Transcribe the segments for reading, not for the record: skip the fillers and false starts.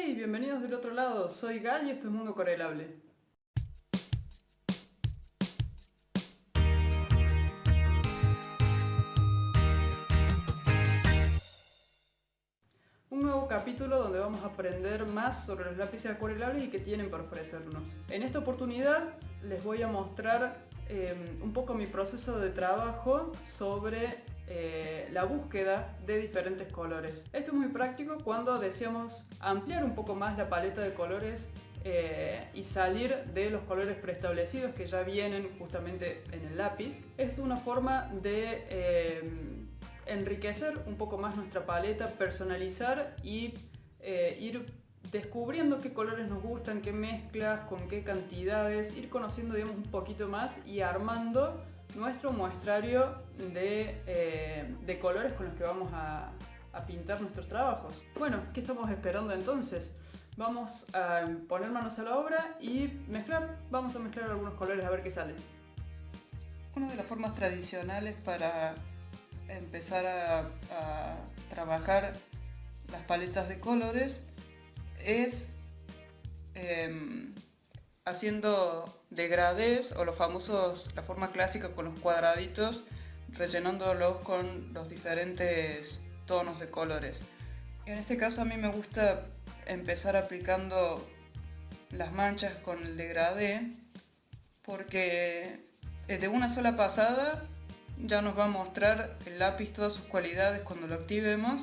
Hey, bienvenidos del otro lado, soy Gal y esto es Mundo Corelable. Un nuevo capítulo donde vamos a aprender más sobre los lápices acuarelables y qué tienen para ofrecernos. En esta oportunidad les voy a mostrar un poco mi proceso de trabajo sobre la búsqueda de diferentes colores. Esto es muy práctico cuando deseamos ampliar un poco más la paleta de colores y salir de los colores preestablecidos que ya vienen justamente en el lápiz. Es una forma de enriquecer un poco más nuestra paleta, personalizar y ir descubriendo qué colores nos gustan, qué mezclas, con qué cantidades, ir conociendo un poquito más y armando nuestro muestrario de colores con los que vamos a pintar nuestros trabajos. Bueno, ¿qué estamos esperando entonces? Vamos a poner manos a la obra y mezclar. Vamos a mezclar algunos colores a ver qué sale. Una de las formas tradicionales para empezar a trabajar las paletas de colores es haciendo degradés o la forma clásica con los cuadraditos, rellenándolos con los diferentes tonos de colores. En este caso a mí me gusta empezar aplicando las manchas con el degradé porque de una sola pasada ya nos va a mostrar el lápiz todas sus cualidades cuando lo activemos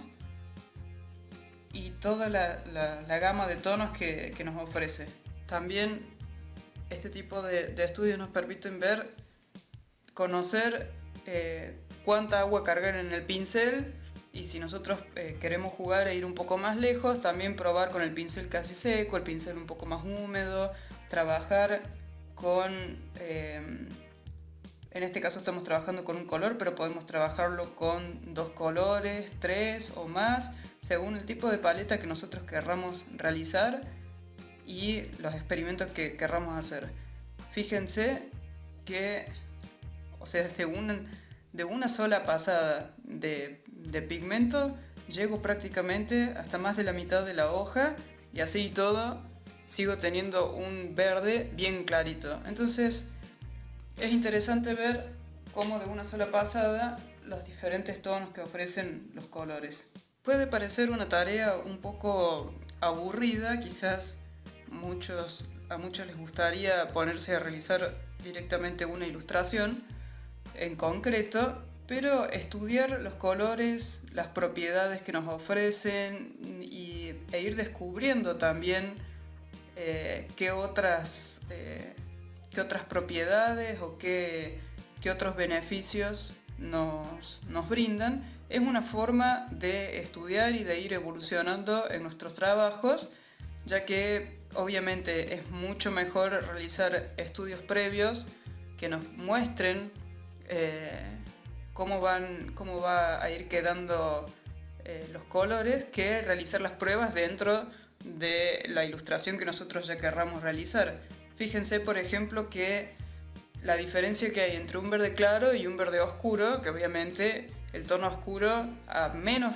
y toda la gama de tonos que nos ofrece. También este tipo de estudios nos permiten conocer cuánta agua cargar en el pincel, y si nosotros queremos jugar e ir un poco más lejos, también probar con el pincel casi seco, el pincel un poco más húmedo, trabajar con... en este caso estamos trabajando con un color, pero podemos trabajarlo con 2 colores, 3 o más, según el tipo de paleta que nosotros querramos realizar y los experimentos que querramos hacer. Fíjense que, o sea, de una sola pasada de pigmento llego prácticamente hasta más de la mitad de la hoja, y así y todo sigo teniendo un verde bien clarito. Entonces es interesante ver cómo de una sola pasada los diferentes tonos que ofrecen los colores. Puede parecer una tarea un poco aburrida, quizás a muchos les gustaría ponerse a realizar directamente una ilustración en concreto, pero estudiar los colores, las propiedades que nos ofrecen e ir descubriendo también qué otras propiedades o qué otros beneficios nos brindan, es una forma de estudiar y de ir evolucionando en nuestros trabajos, ya que obviamente es mucho mejor realizar estudios previos que nos muestren cómo va a ir quedando los colores, que realizar las pruebas dentro de la ilustración que nosotros ya querramos realizar. Fíjense, por ejemplo, que la diferencia que hay entre un verde claro y un verde oscuro, que obviamente el tono oscuro a menos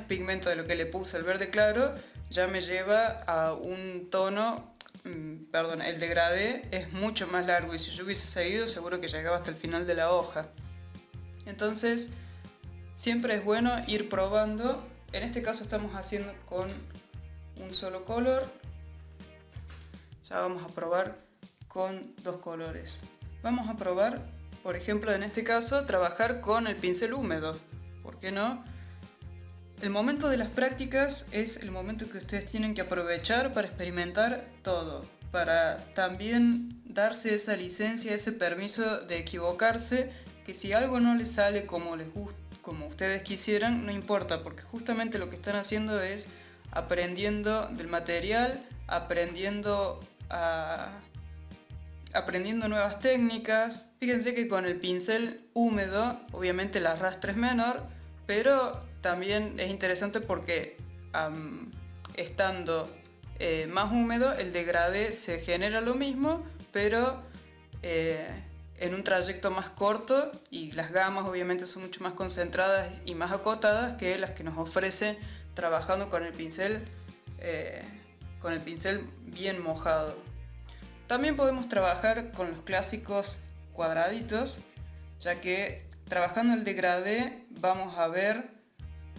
pigmento de lo que le puse el verde claro, ya me lleva a un tono, el degradé es mucho más largo, y si yo hubiese seguido seguro que llegaba hasta el final de la hoja. Entonces siempre es bueno ir probando. En este caso estamos haciendo con un solo color. Ya vamos a probar con 2 colores. Vamos a probar, por ejemplo, en este caso, trabajar con el pincel húmedo. ¿Por qué no? El momento de las prácticas es el momento que ustedes tienen que aprovechar para experimentar todo, para también darse esa licencia, ese permiso de equivocarse, que si algo no les sale como ustedes quisieran, no importa, porque justamente lo que están haciendo es aprendiendo del material, aprendiendo nuevas técnicas. Fíjense que con el pincel húmedo, obviamente el arrastre es menor, pero también es interesante porque estando más húmedo, el degradé se genera lo mismo, pero en un trayecto más corto, y las gamas obviamente son mucho más concentradas y más acotadas que las que nos ofrece trabajando con el pincel con el pincel bien mojado. También podemos trabajar con los clásicos cuadraditos, ya que trabajando el degradé vamos a ver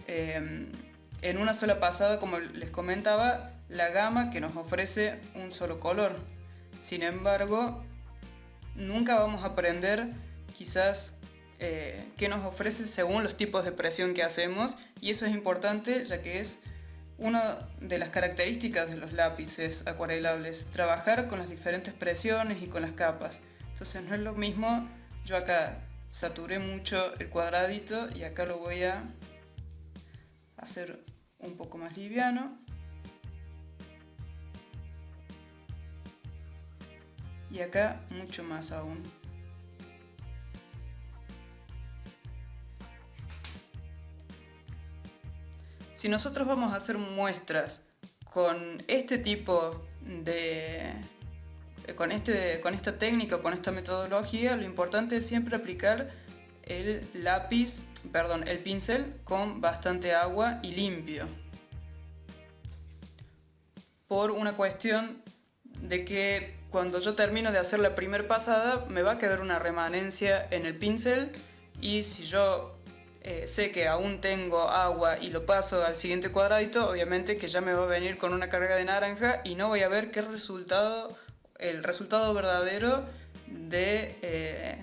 en una sola pasada, como les comentaba, la gama que nos ofrece un solo color. Sin embargo, nunca vamos a aprender quizás qué nos ofrece según los tipos de presión que hacemos, y eso es importante ya que es una de las características de los lápices acuarelables, trabajar con las diferentes presiones y con las capas. Entonces no es lo mismo, yo acá saturé mucho el cuadradito y acá lo voy a hacer un poco más liviano. Y acá mucho más aún. Si nosotros vamos a hacer muestras con este tipo de... con esta técnica, con esta metodología, lo importante es siempre aplicar el pincel con bastante agua y limpio. Por una cuestión de que cuando yo termino de hacer la primera pasada me va a quedar una remanencia en el pincel, y si yo sé que aún tengo agua y lo paso al siguiente cuadradito, obviamente que ya me va a venir con una carga de naranja y no voy a ver el resultado verdadero de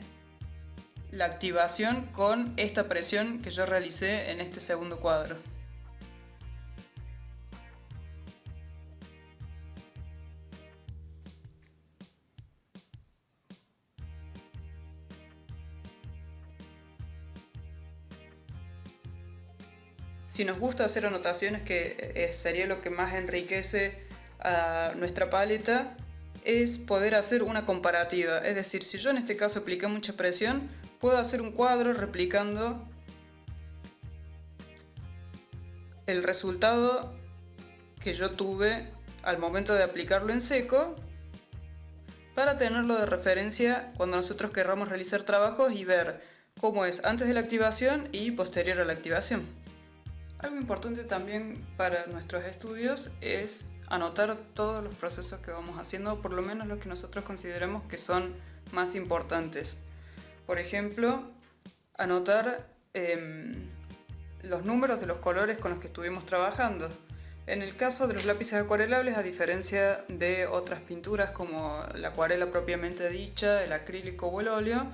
la activación con esta presión que yo realicé en este segundo cuadro. Si nos gusta hacer anotaciones, que sería lo que más enriquece a nuestra paleta, es poder hacer una comparativa. Es decir, si yo en este caso apliqué mucha presión, puedo hacer un cuadro replicando el resultado que yo tuve al momento de aplicarlo en seco, para tenerlo de referencia cuando nosotros querramos realizar trabajos y ver cómo es antes de la activación y posterior a la activación. Algo importante también para nuestros estudios es anotar todos los procesos que vamos haciendo, por lo menos los que nosotros consideremos que son más importantes. Por ejemplo, anotar los números de los colores con los que estuvimos trabajando. En el caso de los lápices acuarelables, a diferencia de otras pinturas como la acuarela propiamente dicha, el acrílico o el óleo,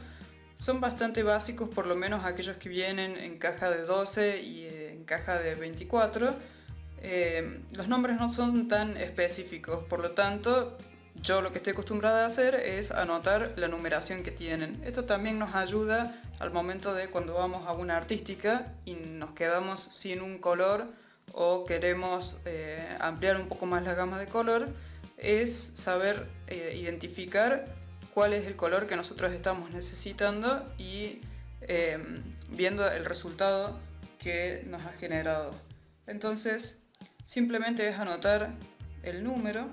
son bastante básicos, por lo menos aquellos que vienen en caja de 12 y en caja de 24. Los nombres no son tan específicos, por lo tanto yo lo que estoy acostumbrada a hacer es anotar la numeración que tienen. Esto también nos ayuda al momento de cuando vamos a una artística y nos quedamos sin un color o queremos ampliar un poco más la gama de color, es saber identificar cuál es el color que nosotros estamos necesitando y viendo el resultado que nos ha generado. Entonces simplemente es anotar el número .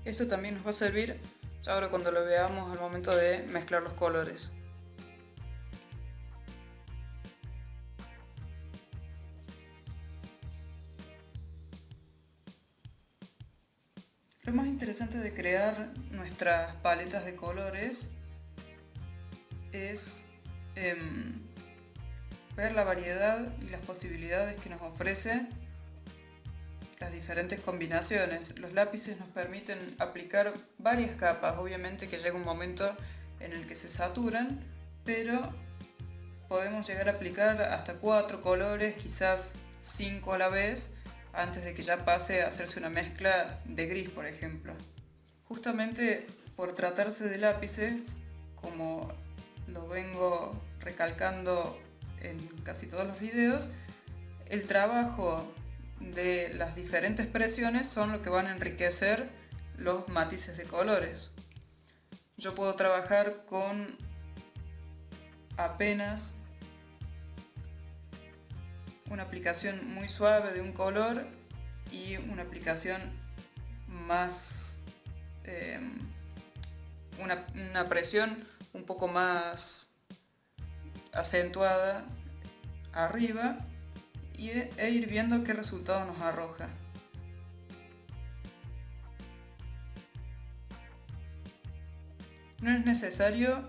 Esto también nos va a servir ahora cuando lo veamos al momento de mezclar los colores. Lo más interesante de crear nuestras paletas de colores es ver la variedad y las posibilidades que nos ofrece las diferentes combinaciones. Los lápices nos permiten aplicar varias capas, obviamente que llega un momento en el que se saturan, pero podemos llegar a aplicar hasta 4 colores, quizás 5 a la vez, antes de que ya pase a hacerse una mezcla de gris, por ejemplo. Justamente por tratarse de lápices, como lo vengo recalcando en casi todos los videos, el trabajo de las diferentes presiones son lo que van a enriquecer los matices de colores. Yo puedo trabajar con apenas una aplicación muy suave de un color y una aplicación más, una presión un poco más acentuada arriba e ir viendo qué resultado nos arroja. No es necesario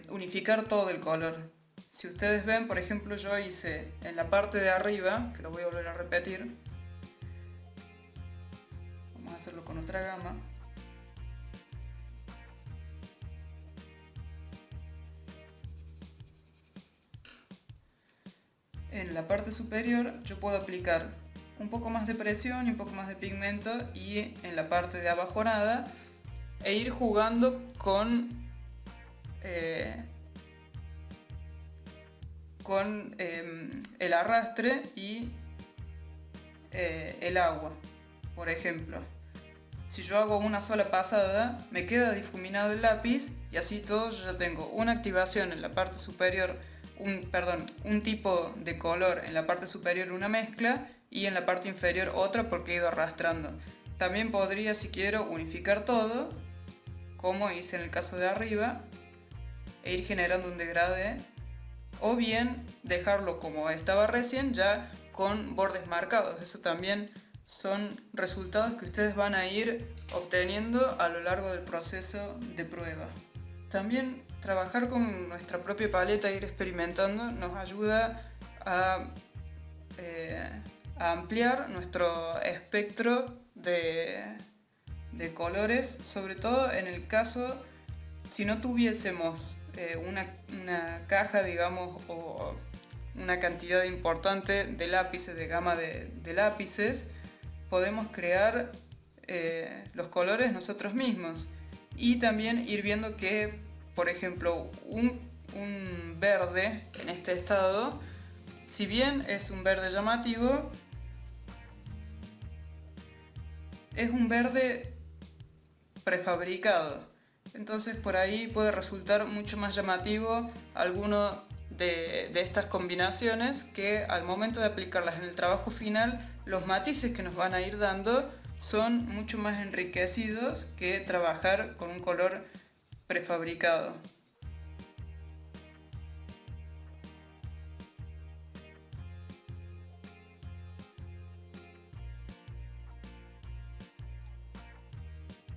unificar todo el color. Si ustedes ven, por ejemplo, yo hice en la parte de arriba, que lo voy a volver a repetir, vamos a hacerlo con otra gama. En la parte superior yo puedo aplicar un poco más de presión y un poco más de pigmento, y en la parte de abajo nada, e ir jugando con el arrastre y el agua. Por ejemplo, si yo hago una sola pasada, me queda difuminado el lápiz, y así todo yo ya tengo una activación en la parte superior, un tipo de color en la parte superior, una mezcla, y en la parte inferior otra, porque he ido arrastrando. También podría, si quiero, unificar todo, como hice en el caso de arriba, e ir generando un degradé, o bien dejarlo como estaba recién, ya con bordes marcados. Eso también son resultados que ustedes van a ir obteniendo a lo largo del proceso de prueba. También trabajar con nuestra propia paleta e ir experimentando nos ayuda a ampliar nuestro espectro de colores, sobre todo en el caso si no tuviésemos una caja, digamos, o una cantidad importante de lápices, de gama de lápices, podemos crear los colores nosotros mismos, y también ir viendo que, por ejemplo, un verde en este estado, si bien es un verde llamativo, es un verde prefabricado. Entonces por ahí puede resultar mucho más llamativo alguno de estas combinaciones, que al momento de aplicarlas en el trabajo final, los matices que nos van a ir dando son mucho más enriquecidos que trabajar con un color prefabricado.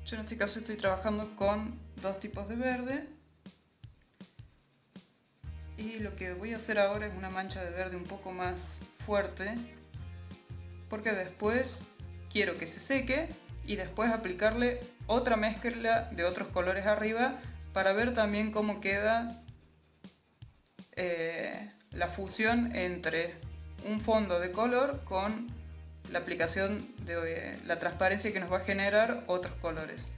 Yo en este caso estoy trabajando con dos tipos de verde, y lo que voy a hacer ahora es una mancha de verde un poco más fuerte, porque después quiero que se seque y después aplicarle otra mezcla de otros colores arriba, para ver también cómo queda la fusión entre un fondo de color con la aplicación de la transparencia que nos va a generar otros colores.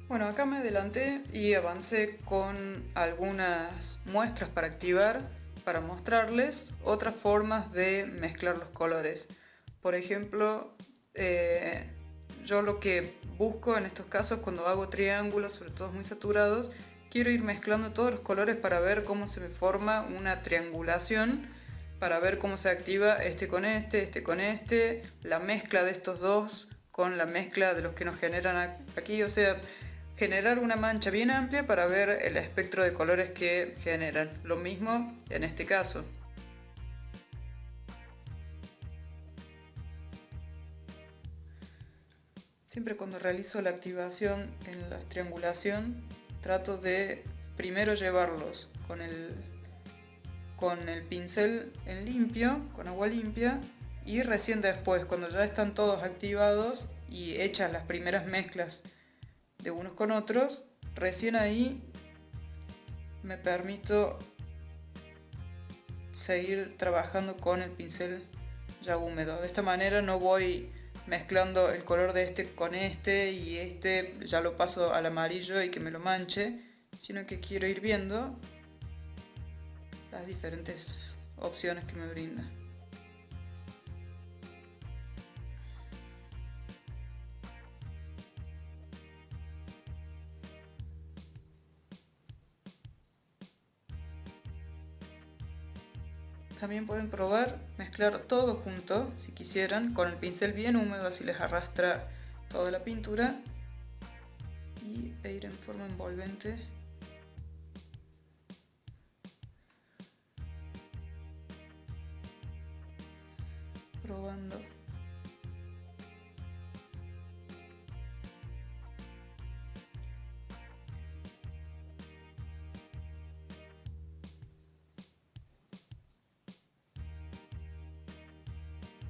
Bueno, acá me adelanté y avancé con algunas muestras para activar, para mostrarles otras formas de mezclar los colores. Por ejemplo, yo lo que busco en estos casos, cuando hago triángulos, sobre todo muy saturados, quiero ir mezclando todos los colores para ver cómo se me forma una triangulación, para ver cómo se activa este con este, la mezcla de estos dos con la mezcla de los que nos generan aquí, o sea, generar una mancha bien amplia para ver el espectro de colores que generan. Lo mismo en este caso. Siempre cuando realizo la activación en la triangulación, trato de primero llevarlos con el pincel en limpio, con agua limpia, y recién después, cuando ya están todos activados y hechas las primeras mezclas de unos con otros, recién ahí me permito seguir trabajando con el pincel ya húmedo. De esta manera no voy mezclando el color de este con este y este ya lo paso al amarillo y que me lo manche, sino que quiero ir viendo las diferentes opciones que me brinda. También pueden probar mezclar todo junto, si quisieran, con el pincel bien húmedo, así les arrastra toda la pintura, e ir en forma envolvente. Probando.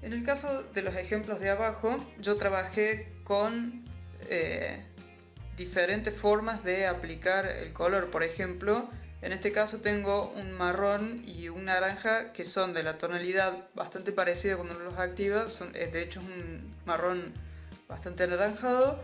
En el caso de los ejemplos de abajo, yo trabajé con diferentes formas de aplicar el color. Por ejemplo, en este caso tengo un marrón y un naranja que son de la tonalidad bastante parecida cuando uno los activa. De hecho es un marrón bastante anaranjado.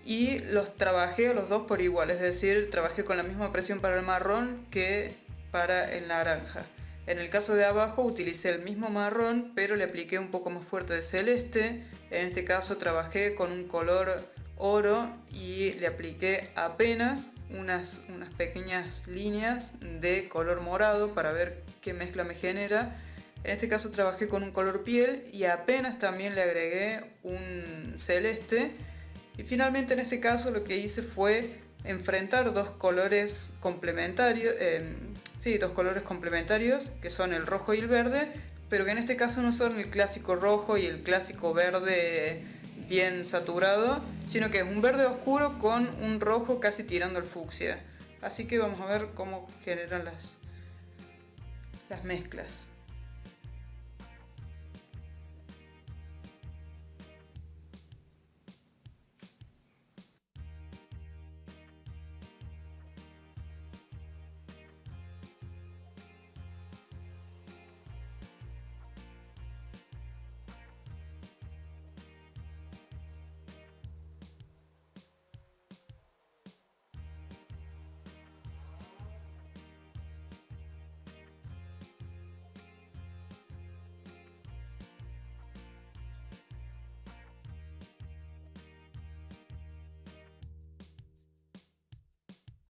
Y los trabajé a los dos por igual, es decir, trabajé con la misma presión para el marrón que para el naranja. En el caso de abajo utilicé el mismo marrón, pero le apliqué un poco más fuerte de celeste. En este caso trabajé con un color oro y le apliqué apenas unas pequeñas líneas de color morado para ver qué mezcla me genera. En este caso trabajé con un color piel y apenas también le agregué un celeste. Y finalmente en este caso lo que hice fue enfrentar dos colores complementarios, que son el rojo y el verde, pero que en este caso no son el clásico rojo y el clásico verde bien saturado, sino que es un verde oscuro con un rojo casi tirando al fucsia. Así que vamos a ver cómo generan las mezclas.